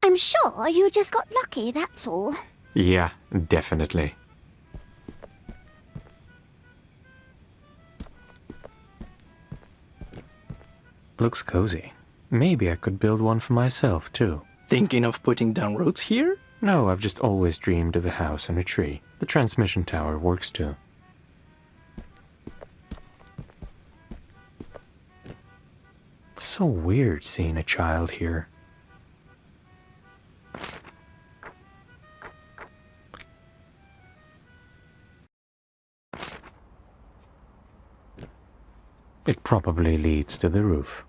I'm sure you just got lucky, that's all. Yeah, definitely. Looks cozy. Maybe I could build one for myself, too. Thinking of putting down roots here? No, I've just always dreamed of a house and a tree. The transmission tower works too. It's so weird seeing a child here. It probably leads to the roof.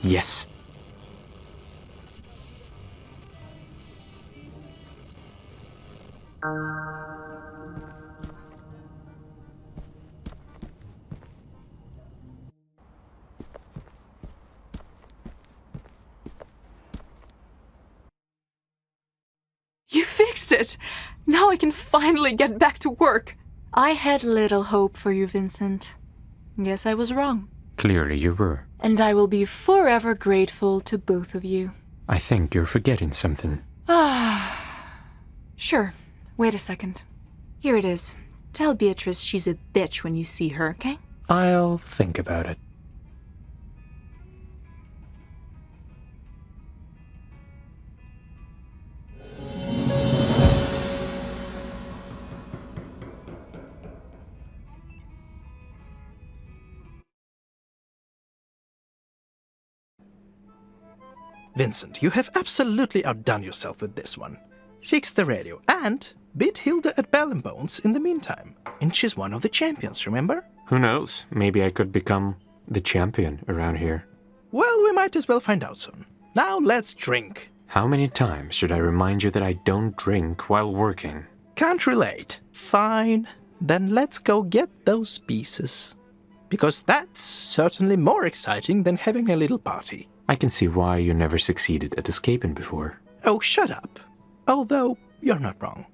Yes. You fixed it! Now I can finally get back to work. I had little hope for you, Vincent. Guess I was wrong. Clearly you were. And I will be forever grateful to both of you. I think you're forgetting something. Sure. Wait a second. Here it is. Tell Beatrice she's a bitch when you see her, okay? I'll think about it. Vincent, you have absolutely outdone yourself with this one. Fix the radio and beat Hilda at Bell and Bones in the meantime. And she's one of the champions, remember? Who knows? Maybe I could become the champion around here. Well, we might as well find out soon. Now let's drink. How many times should I remind you that I don't drink while working? Can't relate. Fine. Then let's go get those pieces. Because that's certainly more exciting than having a little party. I can see why you never succeeded at escaping before. Oh, shut up. Although, you're not wrong.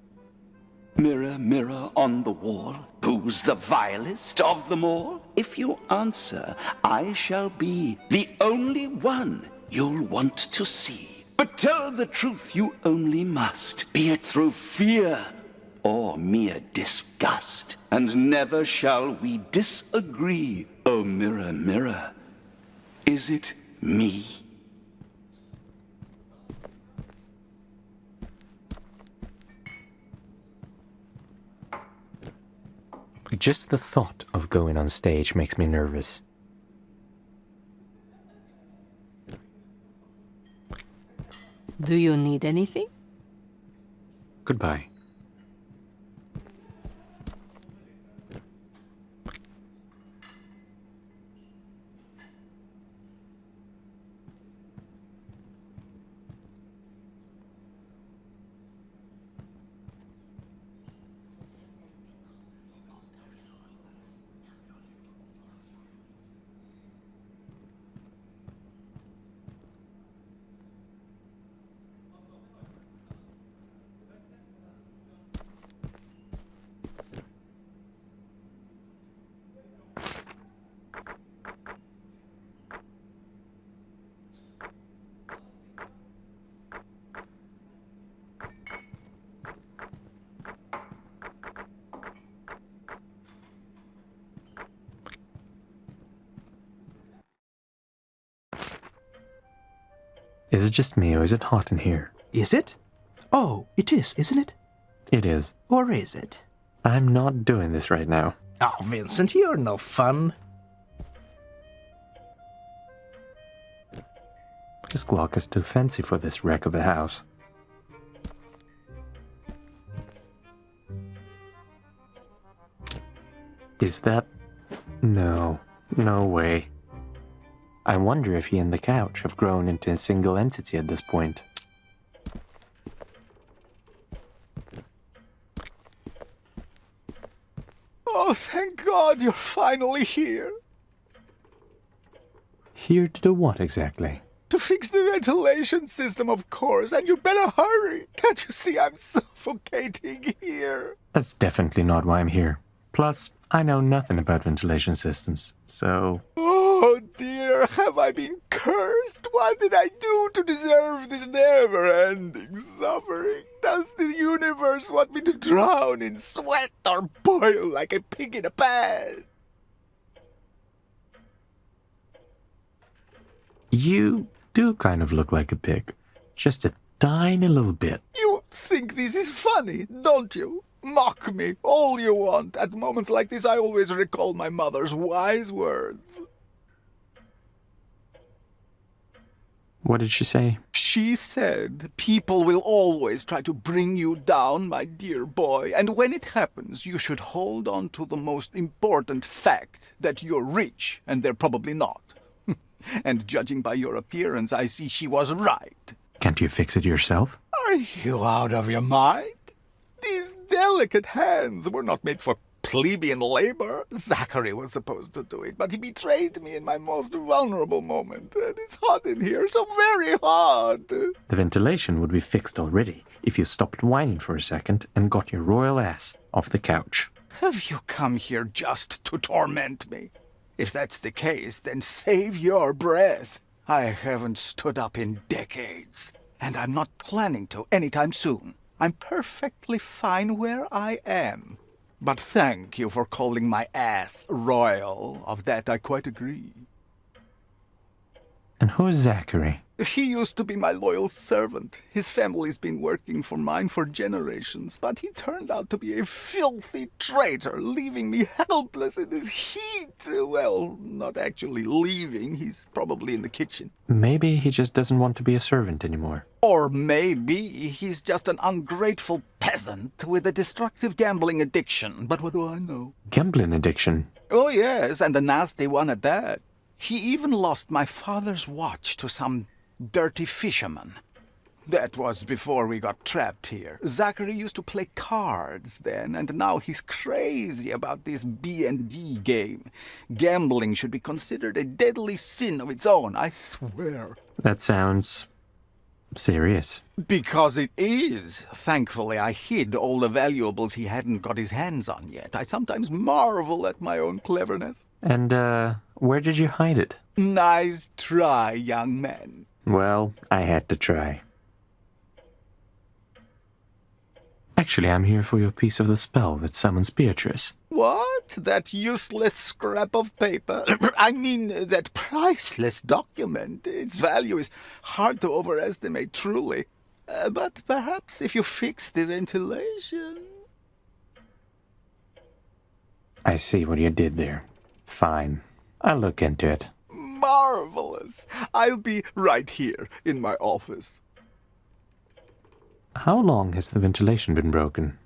Mirror, mirror on the wall, who's the vilest of them all? If you answer, I shall be the only one you'll want to see. But tell the truth you only must, be it through fear or mere disgust. And never shall we disagree. Oh, mirror, mirror, is it me? Just the thought of going on stage makes me nervous. Do you need anything? Goodbye. Is it just me or is it hot in here? Is it? Oh, it is, isn't it? It is. Or is it? I'm not doing this right now. Oh, Vincent, you're no fun. This clock is too fancy for this wreck of a house. Is that... No. No way. I wonder if he and the couch have grown into a single entity at this point. Oh, thank God you're finally here. Here to do what exactly? To fix the ventilation system, of course, and you better hurry. Can't you see I'm suffocating here? That's definitely not why I'm here. Plus, I know nothing about ventilation systems, so... Oh dear, have I been cursed? What did I do to deserve this never-ending suffering? Does the universe want me to drown in sweat or boil like a pig in a pan? You do kind of look like a pig. Just a tiny little bit. You think this is funny, don't you? Mock me all you want. At moments like this, I always recall my mother's wise words. What did she say? She said, people will always try to bring you down, my dear boy, and when it happens, you should hold on to the most important fact, that you're rich, and they're probably not. And judging by your appearance, I see she was right. Can't you fix it yourself? Are you out of your mind? These delicate hands were not made for plebeian labor. Zachary was supposed to do it, but he betrayed me in my most vulnerable moment. And it's hot in here, so very hot. The ventilation would be fixed already if you stopped whining for a second and got your royal ass off the couch. Have you come here just to torment me? If that's the case, then save your breath. I haven't stood up in decades, and I'm not planning to anytime soon. I'm perfectly fine where I am. But thank you for calling my ass royal. Of that I quite agree. And who's Zachary? He used to be my loyal servant. His family's been working for mine for generations, but he turned out to be a filthy traitor, leaving me helpless in this heat. Well, not actually leaving. He's probably in the kitchen. Maybe he just doesn't want to be a servant anymore. Or maybe he's just an ungrateful peasant with a destructive gambling addiction. But what do I know? Gambling addiction? Oh, yes, and a nasty one at that. He even lost my father's watch to some dirty fisherman. That was before we got trapped here. Zachary used to play cards then, and now he's crazy about this B&D game. Gambling should be considered a deadly sin of its own, I swear. That sounds... serious. Because it is. Thankfully, I hid all the valuables he hadn't got his hands on yet. I sometimes marvel at my own cleverness. And, where did you hide it? Nice try, young man. Well, I had to try. Actually, I'm here for your piece of the spell that summons Beatrice. What? That useless scrap of paper? I mean, that priceless document. Its value is hard to overestimate, truly. But perhaps if you fix the ventilation... I see what you did there. Fine. I'll look into it. Marvelous. I'll be right here in my office. How long has the ventilation been broken?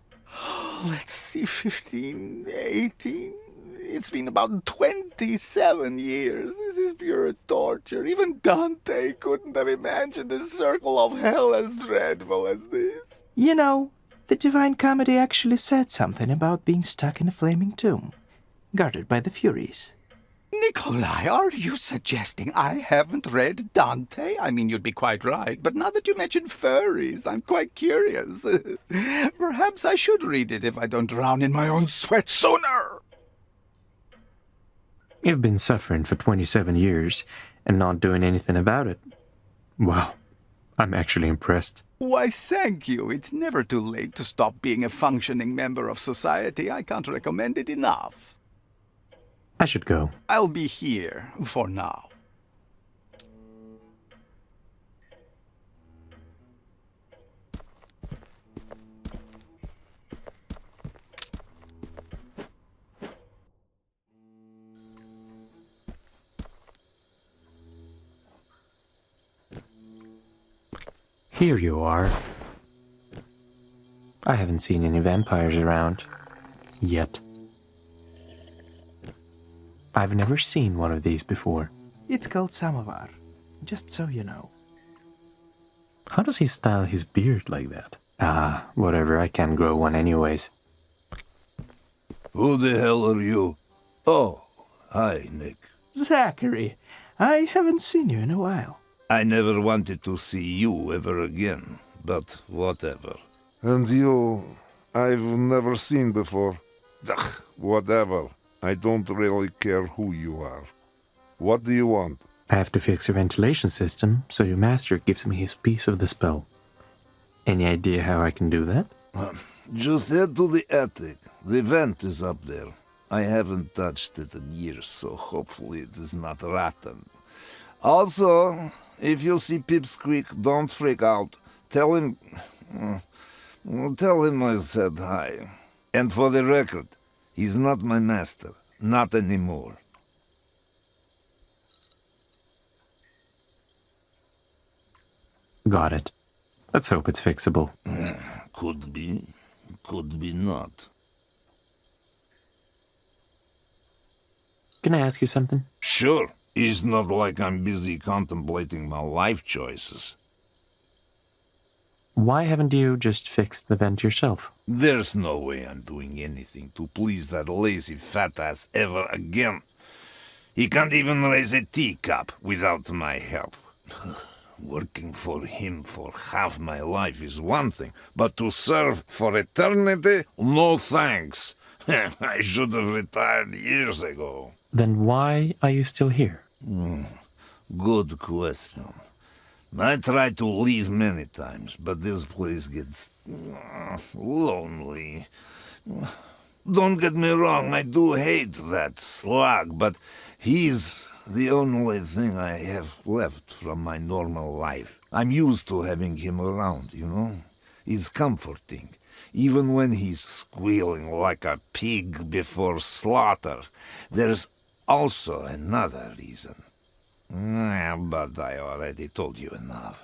Let's see, 15, 18... It's been about 27 years. This is pure torture. Even Dante couldn't have imagined a circle of hell as dreadful as this. You know, the Divine Comedy actually said something about being stuck in a flaming tomb, guarded by the Furies. Nikolai, are you suggesting I haven't read Dante? I mean, you'd be quite right, but now that you mention furries, I'm quite curious. Perhaps I should read it if I don't drown in my own sweat sooner. You've been suffering for 27 years and not doing anything about it. Wow, I'm actually impressed. Why, thank you. It's never too late to stop being a functioning member of society. I can't recommend it enough. I should go. I'll be here for now. Here you are. I haven't seen any vampires around. Yet. I've never seen one of these before. It's called Samovar, just so you know. How does he style his beard like that? Ah, whatever, I can grow one anyways. Who the hell are you? Oh, hi, Nick. Zachary, I haven't seen you in a while. I never wanted to see you ever again, but whatever. And you, I've never seen before. Ugh, whatever. I don't really care who you are. What do you want? I have to fix your ventilation system, so your master gives me his piece of the spell. Any idea how I can do that? Just head to the attic. The vent is up there. I haven't touched it in years, so hopefully it is not rotten. Also, if you see Pipsqueak, don't freak out. Tell him I said hi. And for the record, he's not my master. Not anymore. Got it. Let's hope it's fixable. Could be. Could be not. Can I ask you something? Sure. It's not like I'm busy contemplating my life choices. Why haven't you just fixed the vent yourself? There's no way I'm doing anything to please that lazy fat ass ever again. He can't even raise a teacup without my help. Working for him for half my life is one thing, but to serve for eternity? No thanks. I should have retired years ago. Then why are you still here? Good question. I tried to leave many times, but this place gets lonely. Don't get me wrong, I do hate that slug, but he's the only thing I have left from my normal life. I'm used to having him around, you know? It's comforting, even when he's squealing like a pig before slaughter. There's also another reason. But I already told you enough.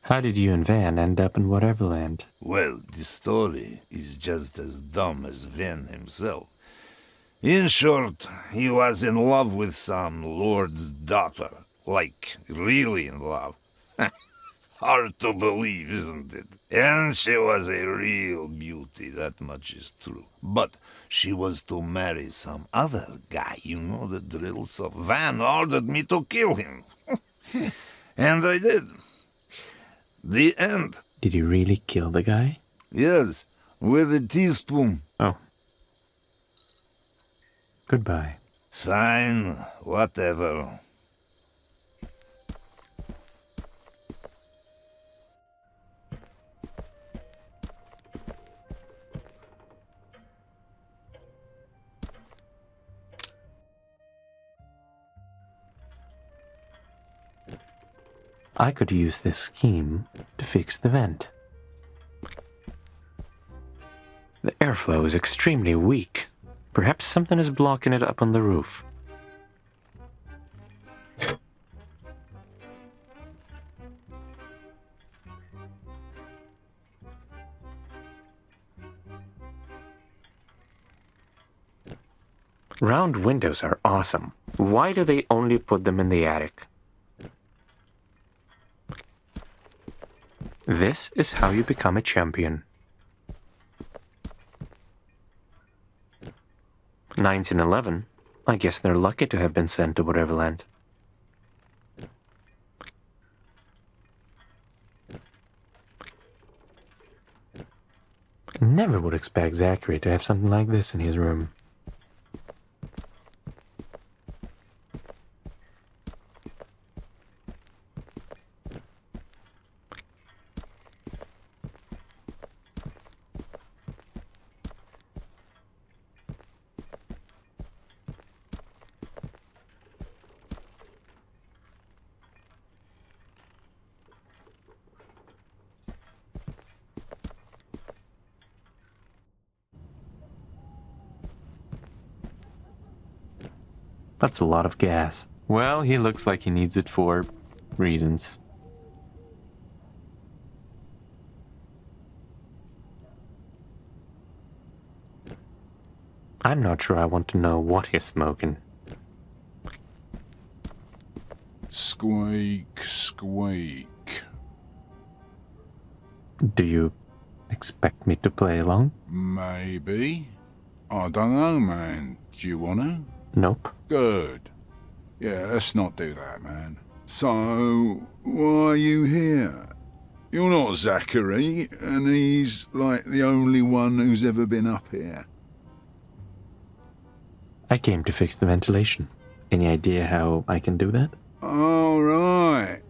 How did you and Van end up in Whateverland? Well, the story is just as dumb as Van himself. In short, he was in love with some lord's daughter. Like, really in love. Hard to believe, isn't it? And she was a real beauty, that much is true. But she was to marry some other guy, you know the drill, so Van ordered me to kill him. And I did. The end. Did you really kill the guy? Yes, with a teaspoon. Oh. Goodbye. Fine, whatever. I could use this scheme to fix the vent. The airflow is extremely weak. Perhaps something is blocking it up on the roof. Round windows are awesome. Why do they only put them in the attic? This is how you become a champion. 1911. I guess they're lucky to have been sent to Whateverland. Never would expect Zachary to have something like this in his room. That's a lot of gas. Well, he looks like he needs it for reasons. I'm not sure I want to know what he's smoking. Squeak, squeak. Do you expect me to play along? Maybe. I don't know, man. Do you want to? Nope. Good. Yeah, let's not do that, man. So, why are you here? You're not Zachary, and he's like the only one who's ever been up here. I came to fix the ventilation. Any idea how I can do that? All right.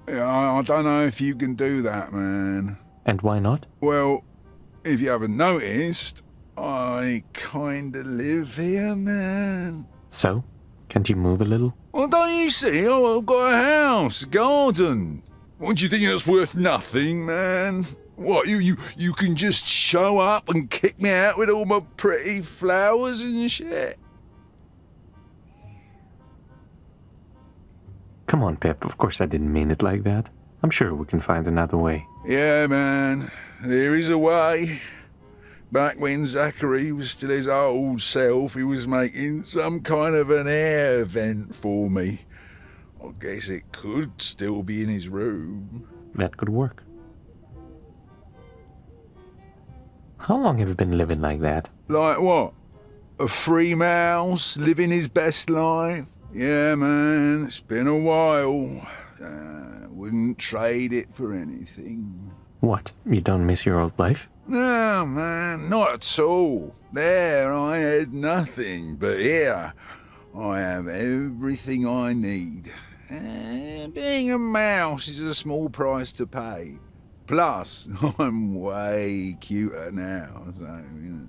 I don't know if you can do that, man. And why not? Well, if you haven't noticed, I kinda live here, man. So? Can't you move a little? Well, don't you see? Oh, I've got a house, a garden. What, do you think that's worth nothing, man? What, you can just show up and kick me out with all my pretty flowers and shit? Come on, Pip. Of course I didn't mean it like that. I'm sure we can find another way. Yeah, man. There is a way. Back when Zachary was still his old self, he was making some kind of an air vent for me. I guess it could still be in his room. That could work. How long have you been living like that? Like what? A free mouse, living his best life? Yeah, man, it's been a while. Wouldn't trade it for anything. What? You don't miss your old life? No, man, not at all. There I had nothing, but here I have everything I need. Being a mouse is a small price to pay. Plus, I'm way cuter now, so, you know.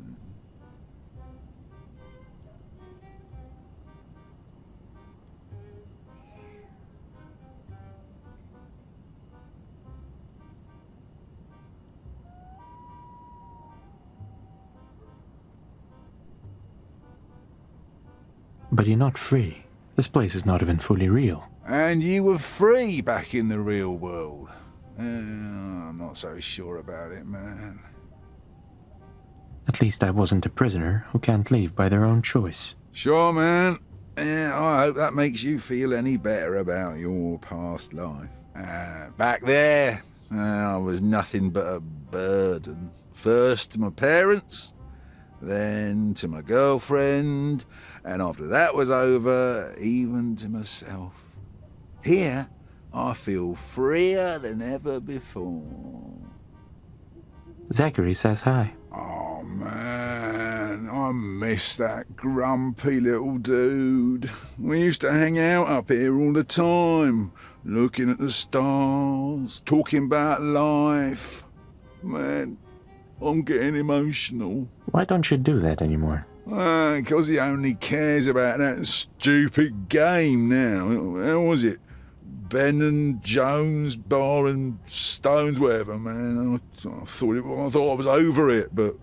But you're not free. This place is not even fully real. And you were free back in the real world. I'm not so sure about it, man. At least I wasn't a prisoner who can't leave by their own choice. Sure, man. Yeah, I hope that makes you feel any better about your past life. Back there, I was nothing but a burden. First to my parents, then to my girlfriend, and after that was over, even to myself. Here, I feel freer than ever before. Zachary says hi. Oh, man, I miss that grumpy little dude. We used to hang out up here all the time, looking at the stars, talking about life. Man, I'm getting emotional. Why don't you do that anymore? Because he only cares about that stupid game now. How was it? Ben and Jones, Bar and Stones, whatever, man. I thought I was over it, but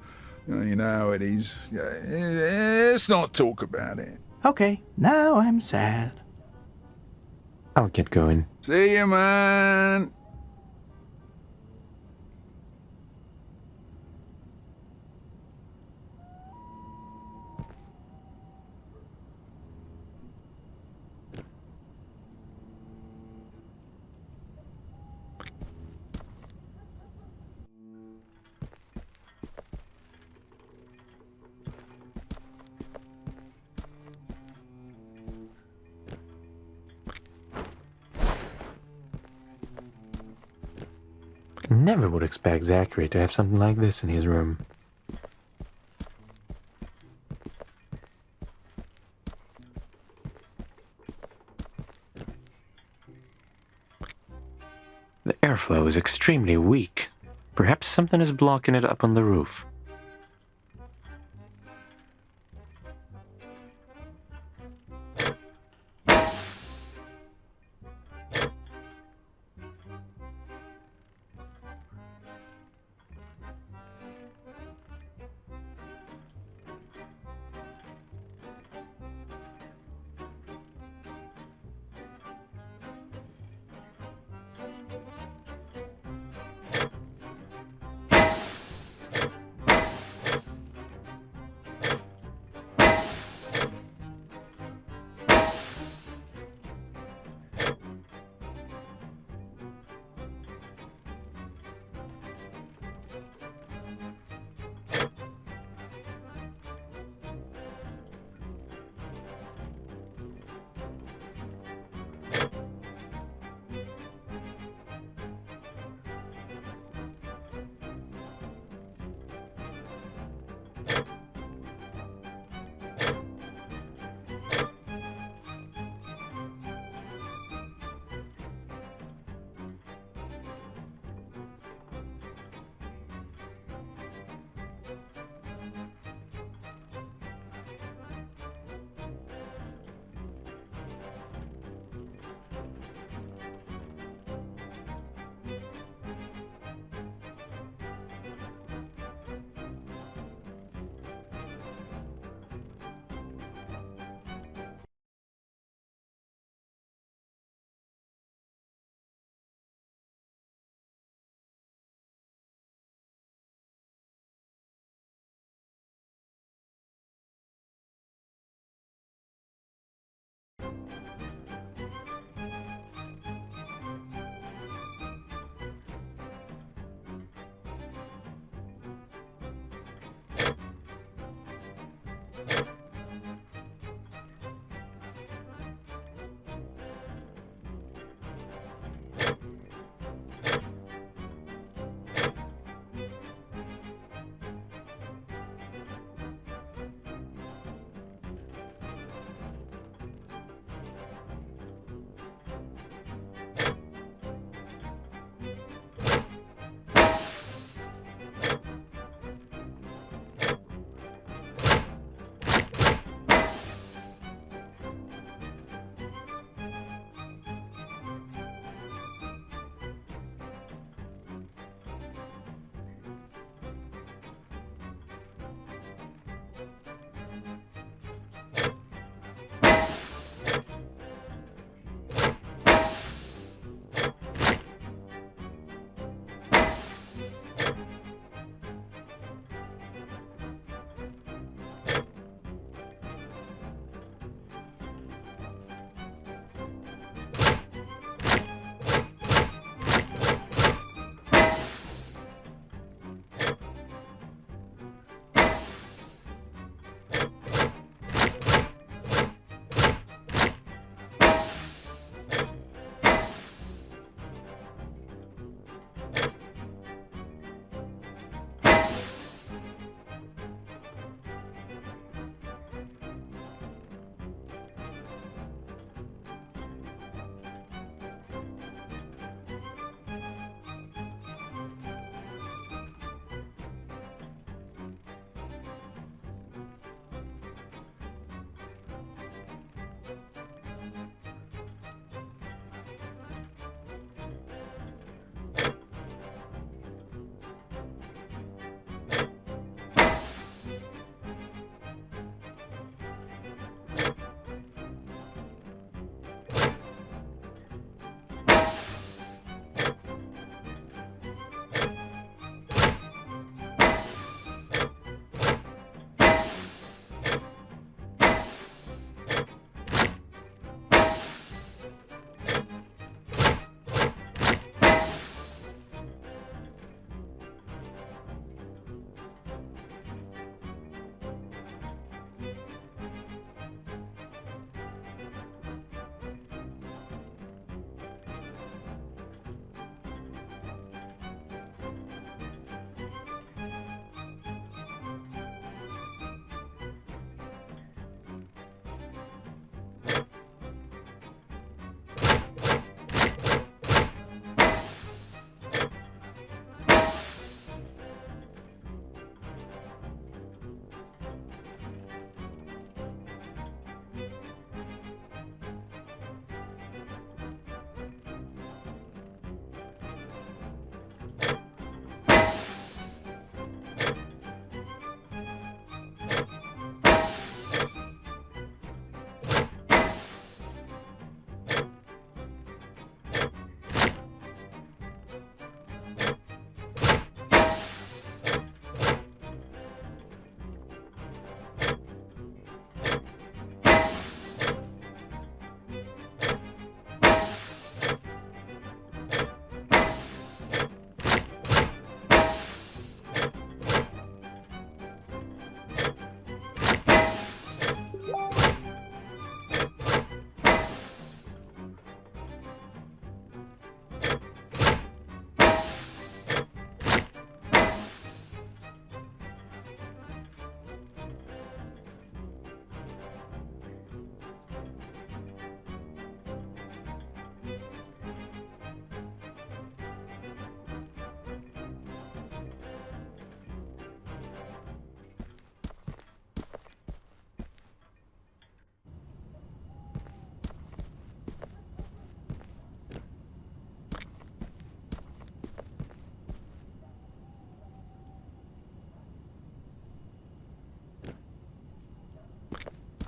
you know how it is. Yeah, let's not talk about it. Okay, now I'm sad. I'll get going. See you, man. Never would expect Zachary to have something like this in his room. The airflow is extremely weak. Perhaps something is blocking it up on the roof.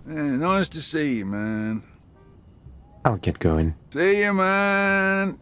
Yeah, nice to see you, man. I'll get going. See you, man.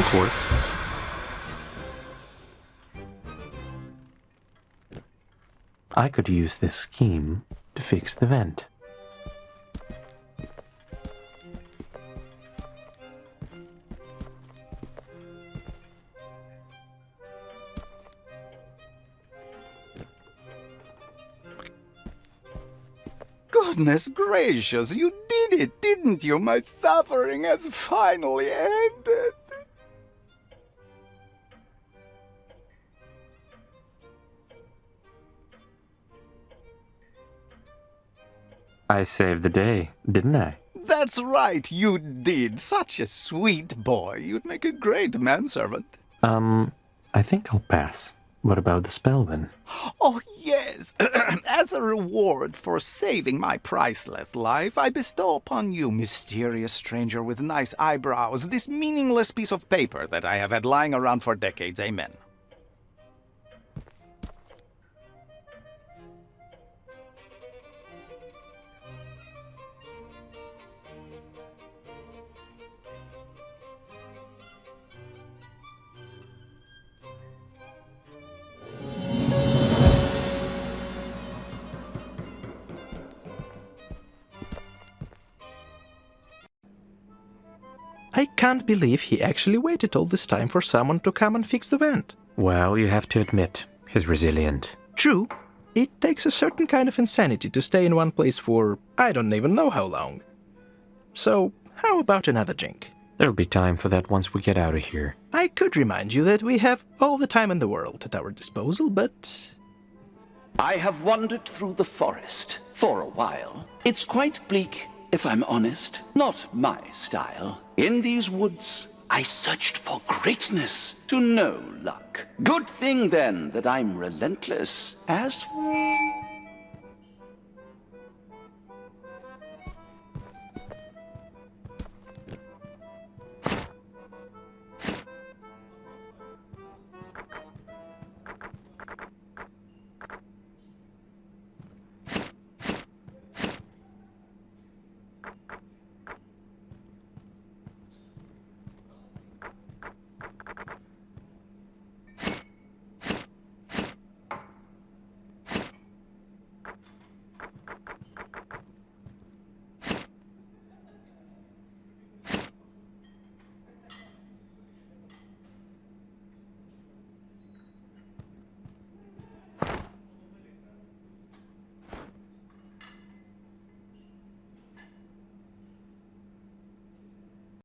this works. I could use this scheme to fix the vent. Goodness gracious, you did it, didn't you? My suffering has finally ended. I saved the day, didn't I? That's right, you did. Such a sweet boy. You'd make a great manservant. I think I'll pass. What about the spell, then? Oh, yes. As a reward for saving my priceless life, I bestow upon you, mysterious stranger with nice eyebrows, this meaningless piece of paper that I have had lying around for decades. Amen. I can't believe he actually waited all this time for someone to come and fix the vent. Well, you have to admit, he's resilient. True, it takes a certain kind of insanity to stay in one place for I don't even know how long. So, how about another drink? There'll be time for that once we get out of here. I could remind you that we have all the time in the world at our disposal, but... I have wandered through the forest for a while. It's quite bleak, if I'm honest. Not my style. In these woods, I searched for greatness to no luck. Good thing, then, that I'm relentless as